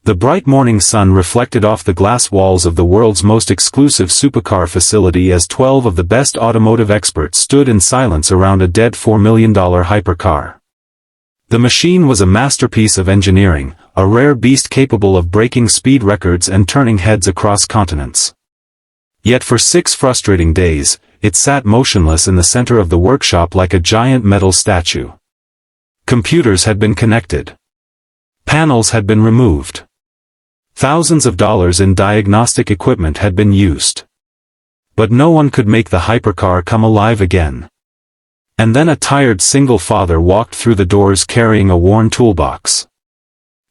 The bright morning sun reflected off the glass walls of the world's most exclusive supercar facility as 12 of the best automotive experts stood in silence around a dead $4 million hypercar. The machine was a masterpiece of engineering, a rare beast capable of breaking speed records and turning heads across continents. Yet for 6 frustrating days, it sat motionless in the center of the workshop like a giant metal statue. Computers had been connected. Panels had been removed. Thousands of dollars in diagnostic equipment had been used. But no one could make the hypercar come alive again. And then a tired single father walked through the doors carrying a worn toolbox.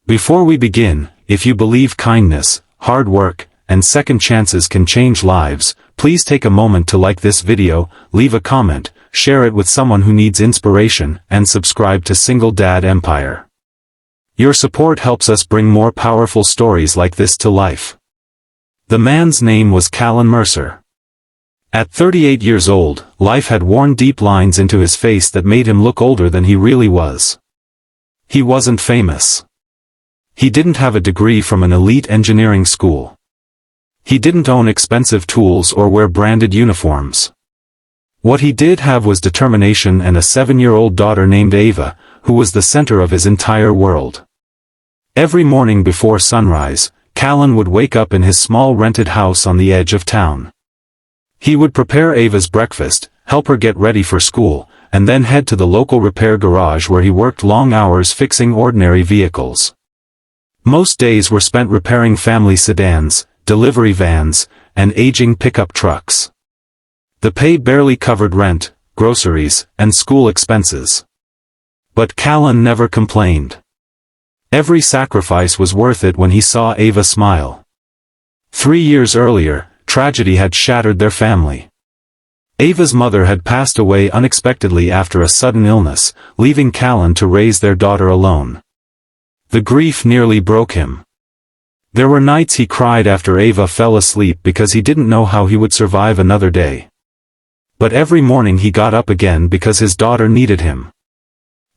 Before we begin, if you believe kindness, hard work, and second chances can change lives, please take a moment to like this video, leave a comment, share it with someone who needs inspiration, and subscribe to Single Dad Empire. Your support helps us bring more powerful stories like this to life. The man's name was Callan Mercer. At 38 years old, life had worn deep lines into his face that made him look older than he really was. He wasn't famous. He didn't have a degree from an elite engineering school. He didn't own expensive tools or wear branded uniforms. What he did have was determination and a 7-year-old daughter named Ava, who was the center of his entire world. Every morning before sunrise, Callan would wake up in his small rented house on the edge of town. He would prepare Ava's breakfast, help her get ready for school, and then head to the local repair garage where he worked long hours fixing ordinary vehicles. Most days were spent repairing family sedans, delivery vans, and aging pickup trucks. The pay barely covered rent, groceries, and school expenses. But Callan never complained. Every sacrifice was worth it when he saw Ava smile. 3 years earlier, tragedy had shattered their family. Ava's mother had passed away unexpectedly after a sudden illness, leaving Callan to raise their daughter alone. The grief nearly broke him. There were nights he cried after Ava fell asleep because he didn't know how he would survive another day. But every morning he got up again because his daughter needed him.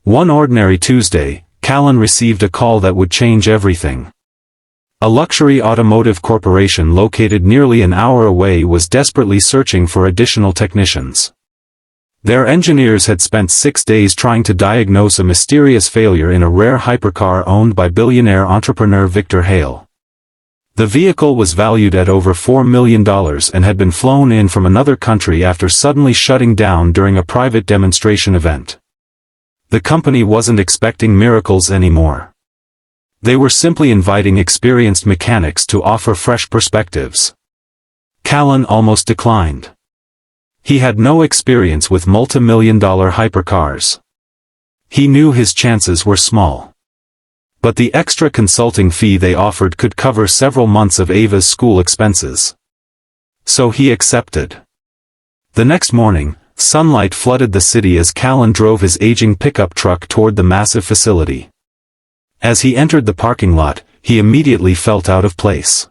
One ordinary Tuesday, Callan received a call that would change everything. A luxury automotive corporation located nearly an hour away was desperately searching for additional technicians. Their engineers had spent 6 days trying to diagnose a mysterious failure in a rare hypercar owned by billionaire entrepreneur Victor Hale. The vehicle was valued at over $4 million and had been flown in from another country after suddenly shutting down during a private demonstration event. The company wasn't expecting miracles anymore. They were simply inviting experienced mechanics to offer fresh perspectives. Callan almost declined. He had no experience with multi-million-dollar hypercars. He knew his chances were small. But the extra consulting fee they offered could cover several months of Ava's school expenses. So he accepted. The next morning, sunlight flooded the city as Callan drove his aging pickup truck toward the massive facility. As he entered the parking lot, he immediately felt out of place.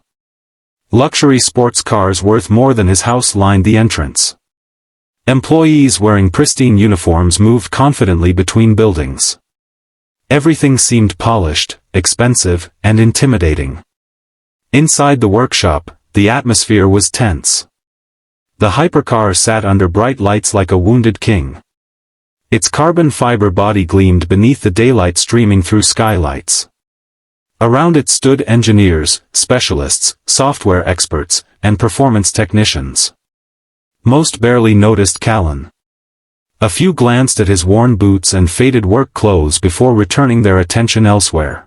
Luxury sports cars worth more than his house lined the entrance. Employees wearing pristine uniforms moved confidently between buildings. Everything seemed polished, expensive, and intimidating. Inside the workshop, the atmosphere was tense. The hypercar sat under bright lights like a wounded king. Its carbon fiber body gleamed beneath the daylight streaming through skylights. Around it stood engineers, specialists, software experts, and performance technicians. Most barely noticed Callan. A few glanced at his worn boots and faded work clothes before returning their attention elsewhere.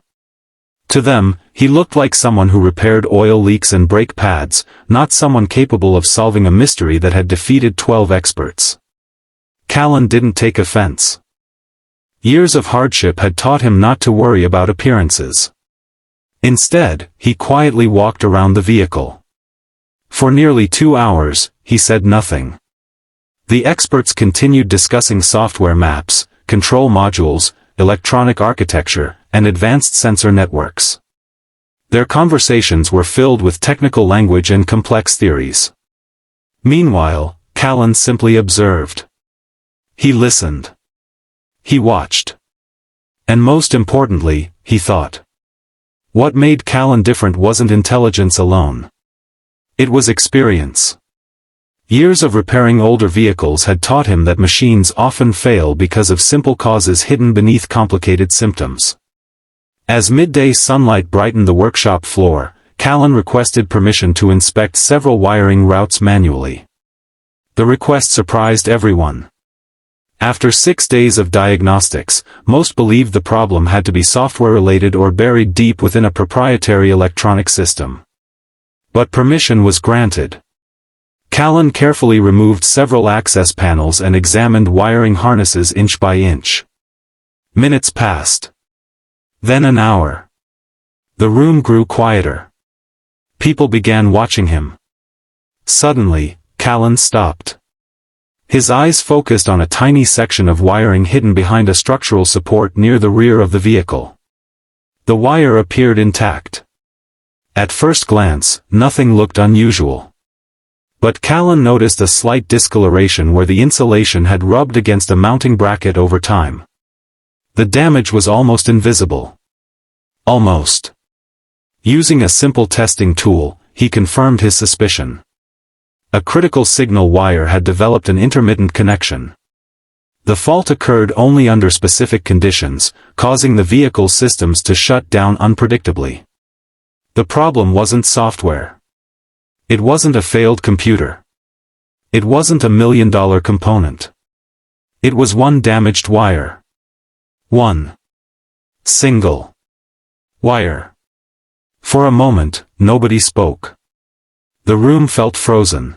To them, he looked like someone who repaired oil leaks and brake pads, not someone capable of solving a mystery that had defeated 12 experts. Callan didn't take offense. Years of hardship had taught him not to worry about appearances. Instead, he quietly walked around the vehicle. For nearly 2 hours, he said nothing. The experts continued discussing software maps, control modules, electronic architecture, and advanced sensor networks. Their conversations were filled with technical language and complex theories. Meanwhile, Callan simply observed. He listened. He watched. And most importantly, he thought. What made Callan different wasn't intelligence alone. It was experience. Years of repairing older vehicles had taught him that machines often fail because of simple causes hidden beneath complicated symptoms. As midday sunlight brightened the workshop floor, Callan requested permission to inspect several wiring routes manually. The request surprised everyone. After 6 days of diagnostics, most believed the problem had to be software-related or buried deep within a proprietary electronic system. But permission was granted. Callan carefully removed several access panels and examined wiring harnesses inch by inch. Minutes passed. Then an hour. The room grew quieter. People began watching him. Suddenly, Callan stopped. His eyes focused on a tiny section of wiring hidden behind a structural support near the rear of the vehicle. The wire appeared intact. At first glance, nothing looked unusual. But Callan noticed a slight discoloration where the insulation had rubbed against a mounting bracket over time. The damage was almost invisible. Almost. Using a simple testing tool, he confirmed his suspicion. A critical signal wire had developed an intermittent connection. The fault occurred only under specific conditions, causing the vehicle's systems to shut down unpredictably. The problem wasn't software. It wasn't a failed computer. It wasn't a $1 million component. It was one damaged wire. One single wire. For a moment, nobody spoke. The room felt frozen.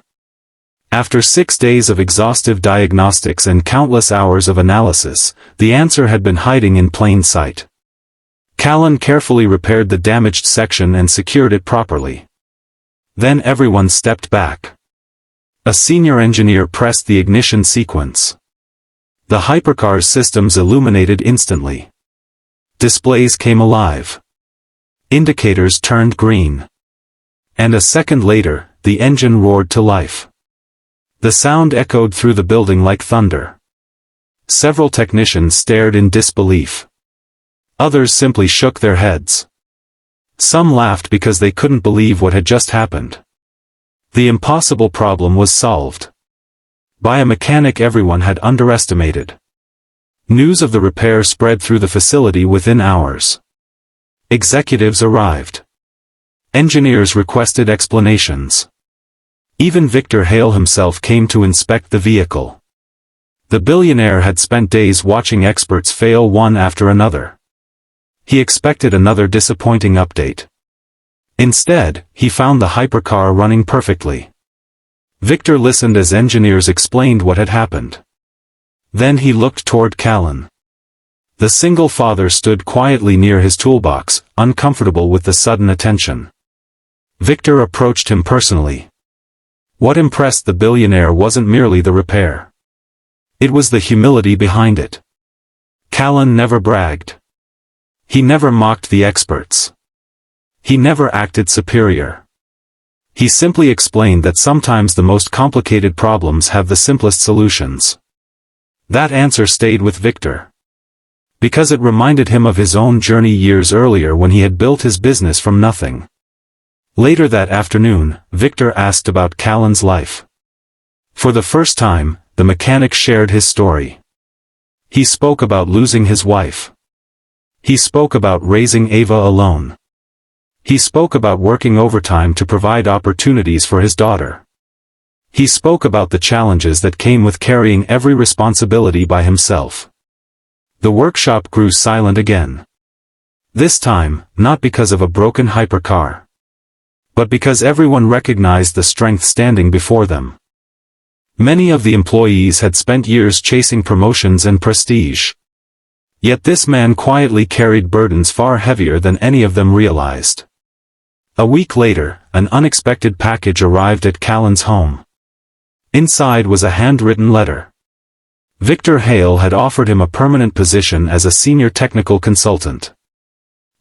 After 6 days of exhaustive diagnostics and countless hours of analysis, the answer had been hiding in plain sight. Callan carefully repaired the damaged section and secured it properly. Then everyone stepped back. A senior engineer pressed the ignition sequence. The Hypercar's systems illuminated instantly. Displays came alive. Indicators turned green. And a second later, the engine roared to life. The sound echoed through the building like thunder. Several technicians stared in disbelief. Others simply shook their heads. Some laughed because they couldn't believe what had just happened. The impossible problem was solved. By a mechanic everyone had underestimated. News of the repair spread through the facility within hours. Executives arrived. Engineers requested explanations. Even Victor Hale himself came to inspect the vehicle. The billionaire had spent days watching experts fail one after another. He expected another disappointing update. Instead, he found the hypercar running perfectly. Victor listened as engineers explained what had happened. Then he looked toward Callan. The single father stood quietly near his toolbox, uncomfortable with the sudden attention. Victor approached him personally. What impressed the billionaire wasn't merely the repair. It was the humility behind it. Callan never bragged. He never mocked the experts. He never acted superior. He simply explained that sometimes the most complicated problems have the simplest solutions. That answer stayed with Victor. Because it reminded him of his own journey years earlier when he had built his business from nothing. Later that afternoon, Victor asked about Callan's life. For the first time, the mechanic shared his story. He spoke about losing his wife. He spoke about raising Ava alone. He spoke about working overtime to provide opportunities for his daughter. He spoke about the challenges that came with carrying every responsibility by himself. The workshop grew silent again. This time, not because of a broken hypercar, but because everyone recognized the strength standing before them. Many of the employees had spent years chasing promotions and prestige. Yet this man quietly carried burdens far heavier than any of them realized. A week later, an unexpected package arrived at Callan's home. Inside was a handwritten letter. Victor Hale had offered him a permanent position as a senior technical consultant.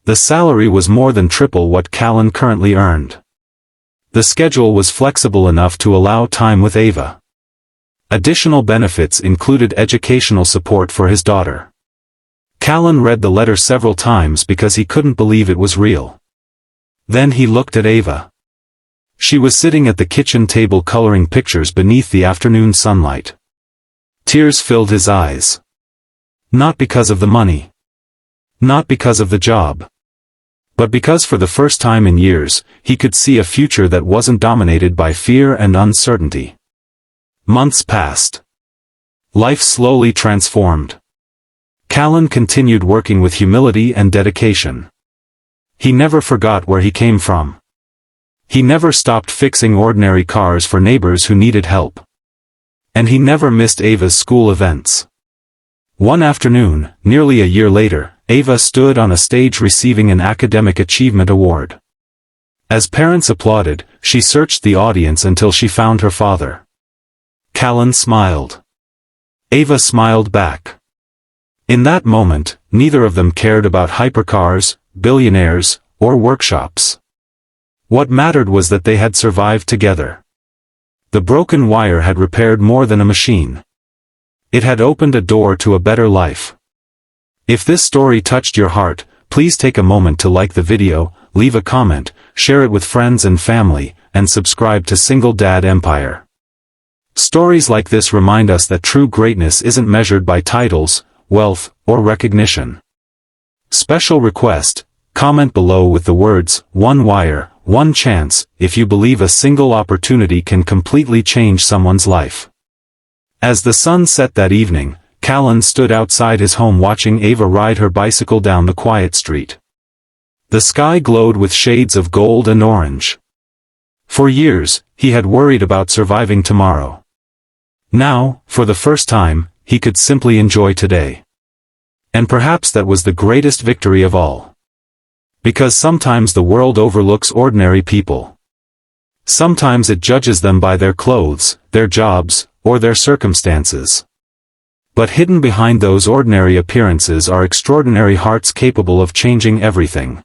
The salary was more than triple what Callan currently earned. The schedule was flexible enough to allow time with Ava. Additional benefits included educational support for his daughter. Callan read the letter several times because he couldn't believe it was real. Then he looked at Ava. She was sitting at the kitchen table coloring pictures beneath the afternoon sunlight. Tears filled his eyes. Not because of the money. Not because of the job. But because for the first time in years, he could see a future that wasn't dominated by fear and uncertainty. Months passed. Life slowly transformed. Callan continued working with humility and dedication. He never forgot where he came from. He never stopped fixing ordinary cars for neighbors who needed help. And he never missed Ava's school events. One afternoon, nearly a year later, Ava stood on a stage receiving an Academic Achievement Award. As parents applauded, she searched the audience until she found her father. Callan smiled. Ava smiled back. In that moment, neither of them cared about hypercars, billionaires, or workshops. What mattered was that they had survived together. The broken wire had repaired more than a machine. It had opened a door to a better life. If this story touched your heart, please take a moment to like the video, leave a comment, share it with friends and family, and subscribe to Single Dad Empire. Stories like this remind us that true greatness isn't measured by titles, wealth, or recognition. Special request: comment below with the words, "One wire, one chance," if you believe a single opportunity can completely change someone's life. As the sun set that evening, Callan stood outside his home watching Ava ride her bicycle down the quiet street. The sky glowed with shades of gold and orange. For years, he had worried about surviving tomorrow. Now, for the first time, he could simply enjoy today. And perhaps that was the greatest victory of all. Because sometimes the world overlooks ordinary people. Sometimes it judges them by their clothes, their jobs, or their circumstances. But hidden behind those ordinary appearances are extraordinary hearts capable of changing everything.